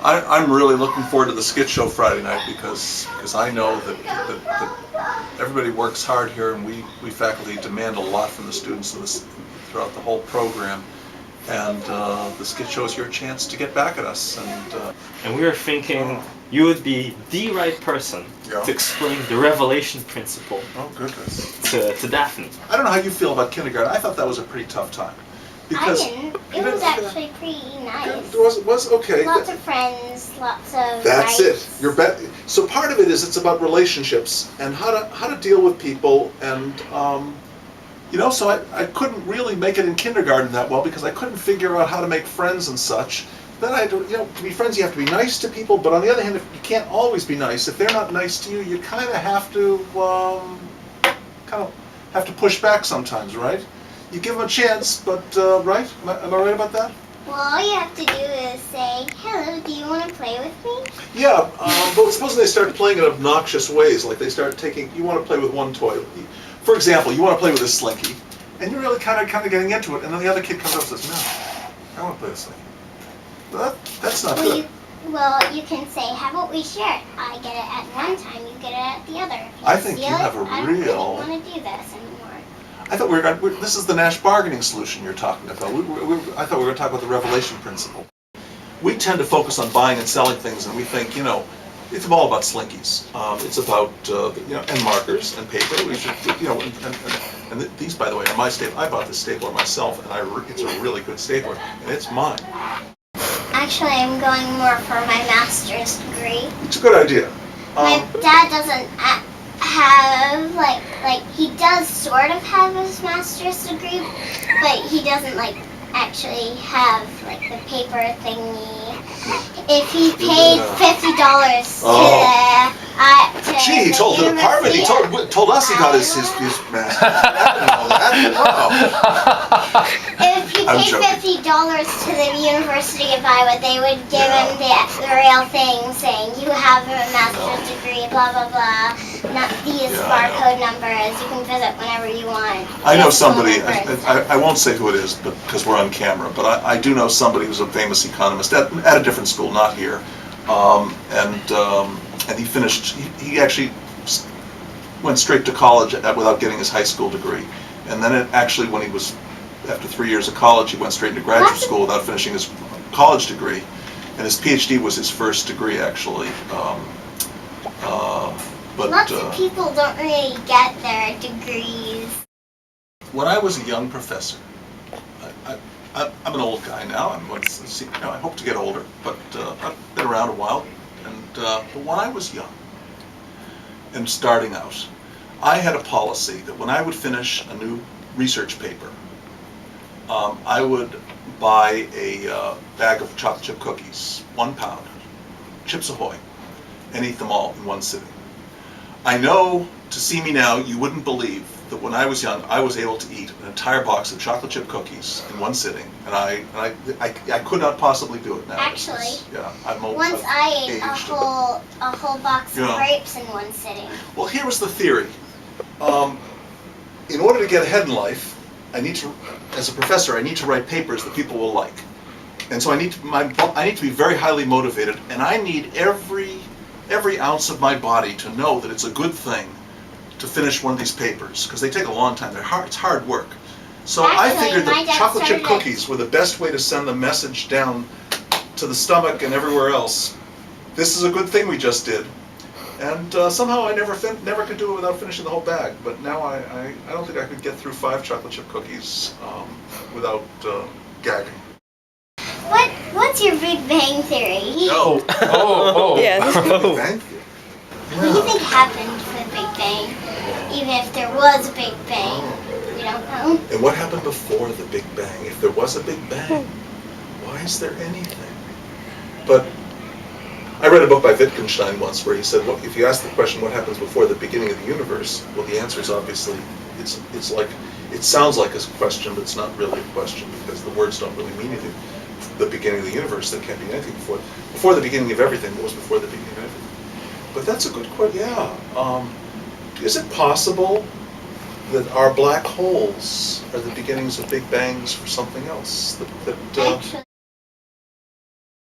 I'm really looking forward to the Skit Show Friday night because I know that everybody works hard here, and we faculty demand a lot from the students throughout the whole program. And the Skit Show is your chance to get back at us. And we were thinking you would be the right person to explain the revelation principle. Oh goodness. To Daphne. I don't know how you feel about kindergarten. I thought that was a pretty tough time. Because I didn't. It was actually pretty nice. It was okay. Lots of friends, lots of That's rights. it. So part of it is it's about relationships and how to deal with people, and so I couldn't really make it in kindergarten that well because I couldn't figure out how to make friends and such. Then I had to be friends, you have to be nice to people, but on the other hand, you can't always be nice. If they're not nice to you, you kind of have to push back sometimes, right? You give them a chance, but right? Am I right about that? Well, all you have to do is say, "Hello, do you want to play with me?" Yeah, but suppose they start playing in obnoxious ways, like they start you want to play with one toy. For example, you want to play with a slinky, and you're really kind of getting into it, and then the other kid comes up and says, "No, I want to play with a slinky." Well, that's not good. You can say, "How about we share it? I get it at one time, you get it at the other." I think you have a I don't really want to do this anymore. I thought this is the Nash bargaining solution you're talking about. I thought we were going to talk about the revelation principle. We tend to focus on buying and selling things, and we think, it's all about slinkies. It's about and markers and paper. We should, and these, by the way, are my stapler. I bought this stapler myself, and it's a really good stapler, and it's mine. Actually, I'm going more for my master's degree. It's a good idea. My dad doesn't have he does sort of have his master's degree, but he doesn't actually have the paper thingy. If he paid $50 Gee, he told the department. He told us he got his master's. If he paid $50 to the University of Iowa, they would give him the real thing, saying you have a master's degree, blah blah blah. Not these barcode numbers. You can visit whenever you want. I know somebody. I won't say who it is, but because we're on camera. But I do know somebody who's a famous economist at a different school, not here, and he finished. He actually went straight to college without getting his high school degree, and then when he was after 3 years of college, he went straight into graduate school without finishing his college degree, and his PhD was his first degree actually. But lots of people don't really get their degrees. When I was a young professor, I'm an old guy now. I hope to get older, but I've been around a while. But when I was young and starting out, I had a policy that when I would finish a new research paper, I would buy a bag of chocolate chip cookies, 1 pound, Chips Ahoy, and eat them all in one sitting. I know, to see me now, you wouldn't believe that when I was young, I was able to eat an entire box of chocolate chip cookies in one sitting, and I could not possibly do it now. Actually, Once I ate a whole box of grapes in one sitting. Well, here was the theory. In order to get ahead in life, as a professor, I need to write papers that people will like, and so I need to be very highly motivated, and I need every ounce of my body to know that it's a good thing to finish one of these papers, because they take a long time. It's hard work. So I figured that chocolate chip cookies were the best way to send the message down to the stomach and everywhere else. This is a good thing we just did. And somehow I never could do it without finishing the whole bag. But now I don't think I could get through 5 chocolate chip cookies without gagging. What's your Big Bang Theory? No. Yes. Big Bang Theory. What do you think happened to the Big Bang? Even if there was a Big Bang, we don't know. And what happened before the Big Bang? If there was a Big Bang, why is there anything? But I read a book by Wittgenstein once where he said, if you ask the question, what happens before the beginning of the universe? Well, the answer is obviously, it sounds like a question, but it's not really a question because the words don't really mean anything. The beginning of the universe, there can't be anything before the beginning of everything. What was before the beginning of everything? But that's a good question. Yeah. Is it possible that our black holes are the beginnings of big bangs for something else? I